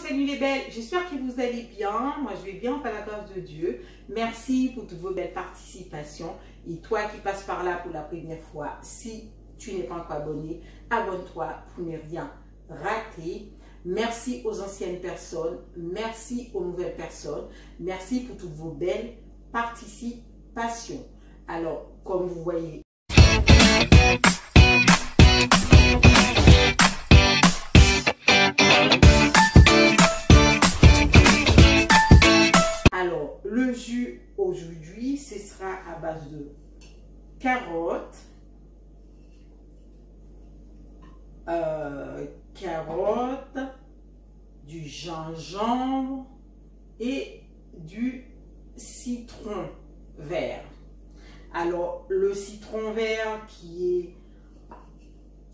salut les belles, j'espère que vous allez bien. Moi je vais bien par la grâce de Dieu. Merci pour toutes vos belles participations. Et toi qui passes par là pour la première fois, si tu n'es pas encore abonné, abonne-toi pour ne rien rater. Merci aux anciennes personnes, merci aux nouvelles personnes, merci pour toutes vos belles participations. Alors, comme vous voyez, alors le jus aujourd'hui, ce sera à base de carottes, du gingembre et du citron vert. Alors le citron vert qui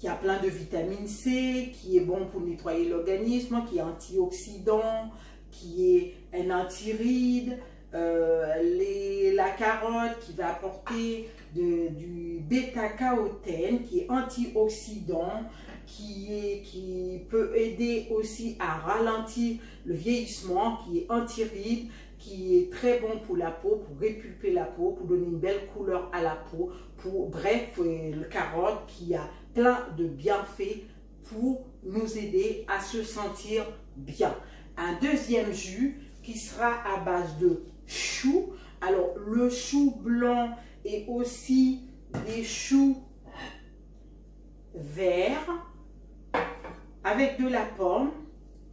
a plein de vitamine C, qui est bon pour nettoyer l'organisme, qui est antioxydant, qui est un antiride, la carotte qui va apporter du bêta-carotène qui est antioxydant, qui peut aider aussi à ralentir le vieillissement, qui est antiride, qui est très bon pour la peau, pour répulper la peau, pour donner une belle couleur à la peau, bref, le carotte qui a plein de bienfaits pour nous aider à se sentir bien. Un deuxième jus qui sera à base de choux. Alors le chou blanc et aussi des choux verts avec de la pomme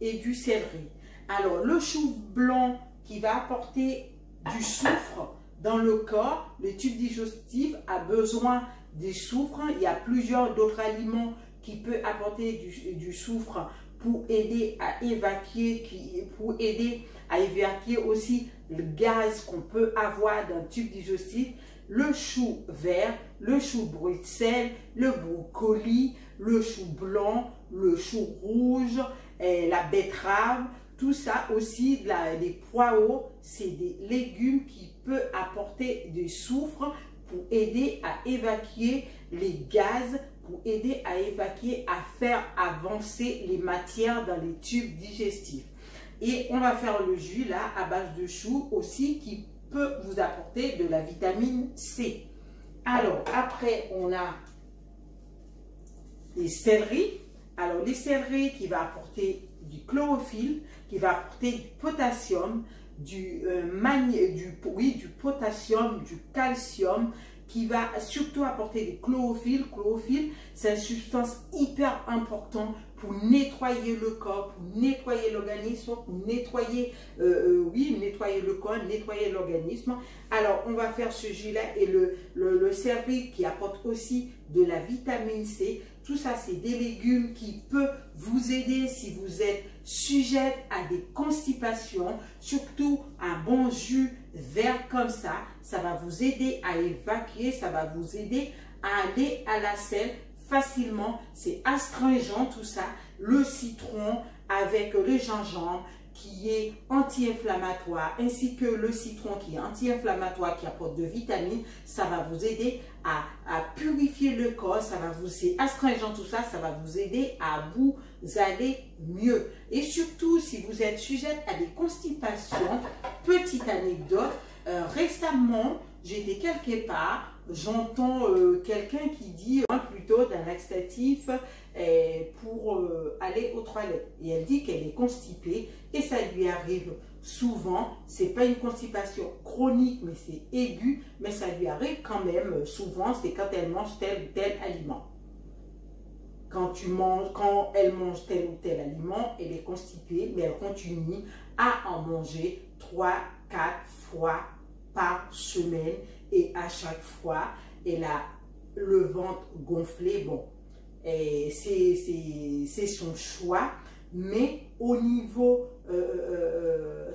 et du céleri. Alors le chou blanc qui va apporter du soufre dans le corps, le tube digestif a besoin du soufre. Il y a plusieurs d'autres aliments qui peuvent apporter du soufre pour aider à évacuer, aussi le gaz qu'on peut avoir dans le tube digestif. Le chou vert, le chou Bruxelles, le brocoli, le chou blanc, le chou rouge, la betterave, tout ça aussi, les poireaux, c'est des légumes qui peuvent apporter du soufre pour aider à évacuer les gaz, pour aider à évacuer, à faire avancer les matières dans les tubes digestifs. Et on va faire le jus là à base de choux aussi qui peut vous apporter de la vitamine C. Alors après on a les céleris. Alors les céleris qui va apporter du chlorophylle, qui va apporter du potassium, du potassium, du calcium, qui va surtout apporter du chlorophylle. Chlorophylle, c'est une substance hyper importante pour nettoyer le corps, pour nettoyer l'organisme, pour nettoyer, nettoyer le corps, nettoyer l'organisme. Alors, on va faire ce jus-là et le céleri qui apporte aussi de la vitamine C. Tout ça, c'est des légumes qui peuvent vous aider si vous êtes sujette à des constipations. Surtout un bon jus vert comme ça va vous aider à évacuer, ça va vous aider à aller à la selle facilement. C'est astringent tout ça. Le citron avec le gingembre qui est anti-inflammatoire, ainsi que le citron qui est anti-inflammatoire, qui apporte de vitamines, ça va vous aider à purifier le corps, c'est astringent tout ça, ça va vous aider à vous aller mieux. Et surtout, si vous êtes sujette à des constipations, petite anecdote, récemment, j'étais quelque part, j'entends quelqu'un qui dit plutôt d'un laxatif pour aller aux toilettes. Et elle dit qu'elle est constipée et ça lui arrive souvent. C'est pas une constipation chronique, mais c'est aigu, mais ça lui arrive quand même souvent. C'est quand elle mange tel ou tel aliment. Quand elle mange tel ou tel aliment, elle est constipée, mais elle continue à en manger 3-4 fois par semaine et à chaque fois, elle a le ventre gonflé. Bon, c'est son choix, mais au niveau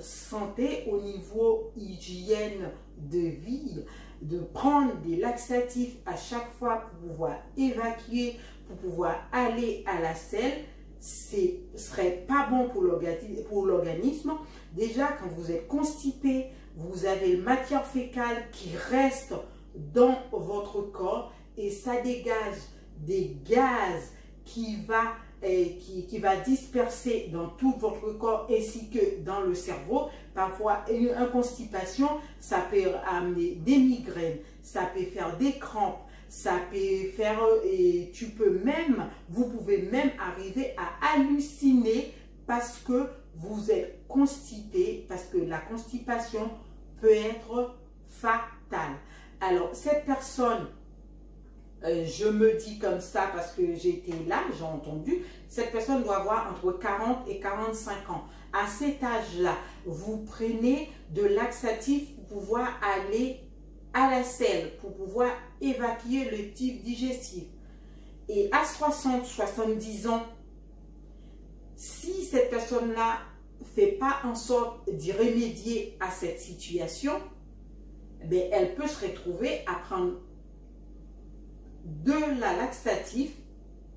santé, au niveau hygiène de vie, de prendre des laxatifs à chaque fois pour pouvoir évacuer, pour pouvoir aller à la selle, ce serait pas bon pour l'organisme. Déjà, quand vous êtes constipé, vous avez une matière fécale qui reste dans votre corps et ça dégage des gaz qui va qui va disperser dans tout votre corps ainsi que dans le cerveau. Parfois, une constipation, ça peut amener des migraines, ça peut faire des crampes, ça peut faire, et vous pouvez même arriver à halluciner parce que vous êtes constipé, parce que la constipation peut être fatale. Alors, cette personne, je me dis comme ça parce que j'étais là, j'ai entendu, cette personne doit avoir entre 40 et 45 ans. À cet âge-là, vous prenez de laxatif pour pouvoir aller à la selle, pour pouvoir évacuer le tube digestif. Et à 60-70 ans, si cette personne-là ne fait pas en sorte d'y remédier à cette situation, ben, elle peut se retrouver à prendre de la laxatif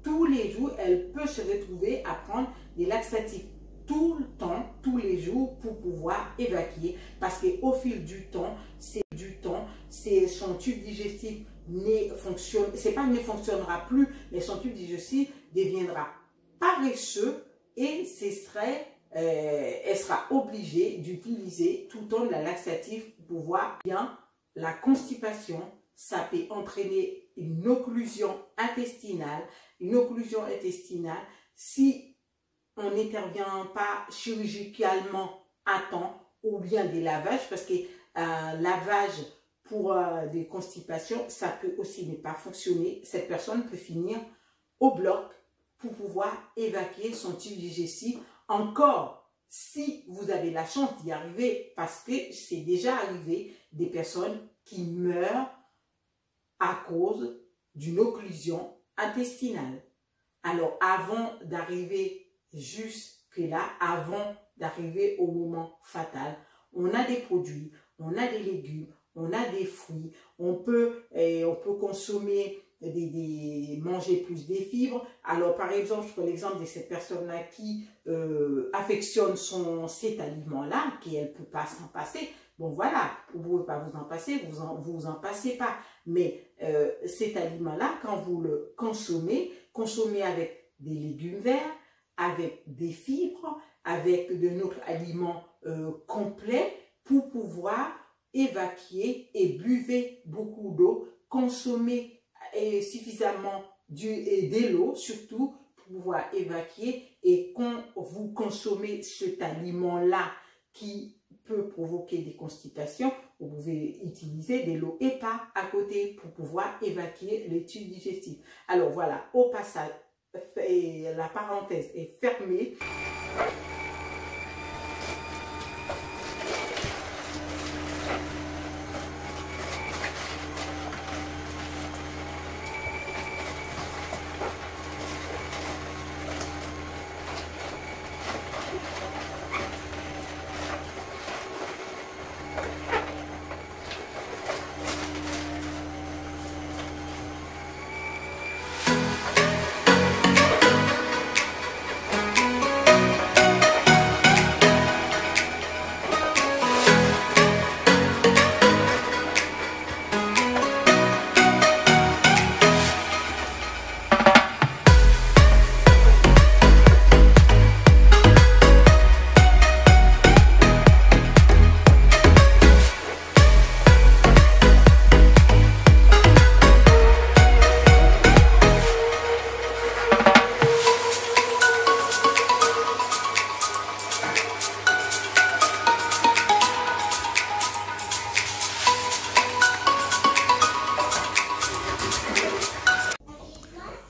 tous les jours. Elle peut se retrouver à prendre des laxatifs tout le temps, tous les jours pour pouvoir évacuer. Parce qu'au fil du temps, son tube digestif ne fonctionnera plus, mais son tube digestif deviendra paresseux et elle sera obligée d'utiliser tout le temps de la laxatif pour pouvoir bien. La constipation, ça peut entraîner une occlusion intestinale. Une occlusion intestinale, si on n'intervient pas chirurgicalement à temps, ou bien des lavages, parce que lavage pour des constipations, ça peut aussi ne pas fonctionner. Cette personne peut finir au bloc pour pouvoir évacuer son tube digestif. Encore, si vous avez la chance d'y arriver, parce que c'est déjà arrivé des personnes qui meurent à cause d'une occlusion intestinale. Alors, avant d'arriver jusque-là, avant d'arriver au moment fatal, on a des produits, on a des légumes, on a des fruits, on peut consommer, manger plus des fibres. Alors, par exemple, je prends l'exemple de cette personne-là qui affectionne cet aliment-là, qu'elle ne peut pas s'en passer. Bon, voilà, vous ne pouvez pas vous en passer, vous en passez pas. Mais cet aliment-là, quand vous le consommez avec des légumes verts, avec des fibres, avec de notre aliment complet pour pouvoir évacuer et buvez beaucoup d'eau, consommez suffisamment de l'eau surtout pour pouvoir évacuer. Et quand vous consommez cet aliment-là qui peut provoquer des constipations, vous pouvez utiliser de l'eau et pas à côté pour pouvoir évacuer les tubes digestifs. Alors voilà, au passage, la parenthèse est fermée.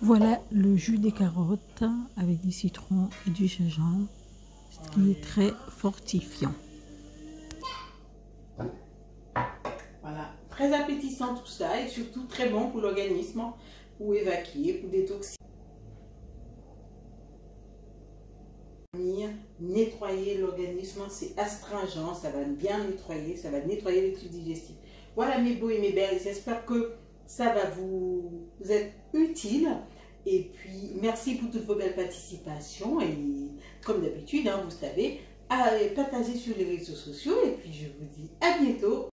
Voilà le jus des carottes avec du citron et du gingembre, ce qui est très fortifiant. Voilà, très appétissant tout ça et surtout très bon pour l'organisme, pour évacuer, pour détoxifier. Nettoyer l'organisme, c'est astringent, ça va bien nettoyer, ça va nettoyer les tubes digestifs. Voilà mes beaux et mes belles, j'espère que ça va vous être utile. Et puis, merci pour toutes vos belles participations. Et comme d'habitude, hein, vous savez, partagez sur les réseaux sociaux. Et puis, je vous dis à bientôt.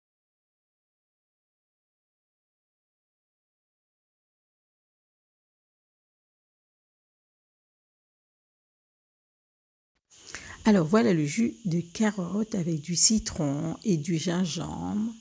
Alors voilà le jus de carotte avec du citron et du gingembre.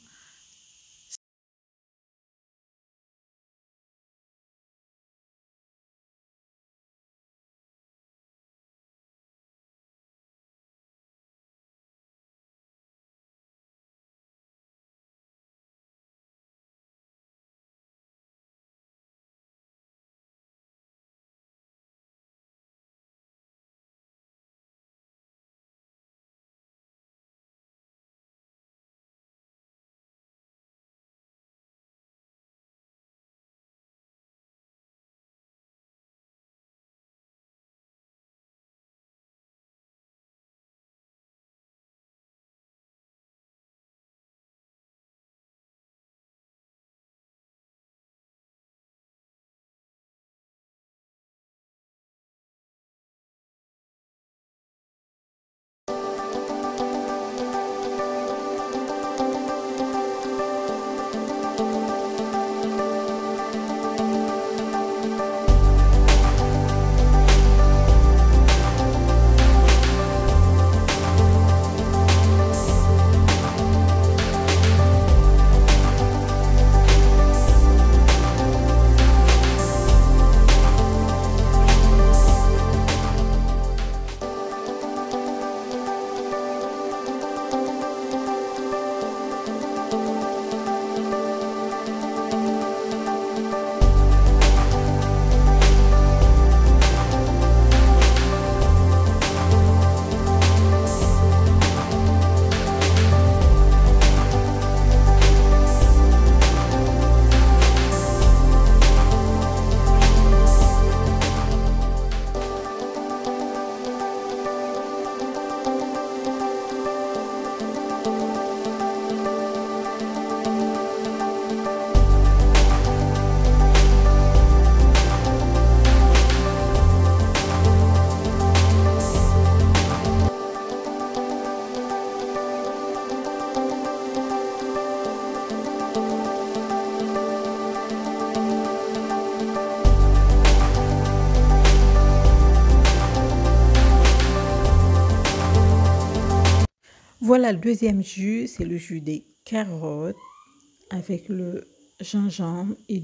Voilà le deuxième jus, c'est le jus des carottes avec le gingembre et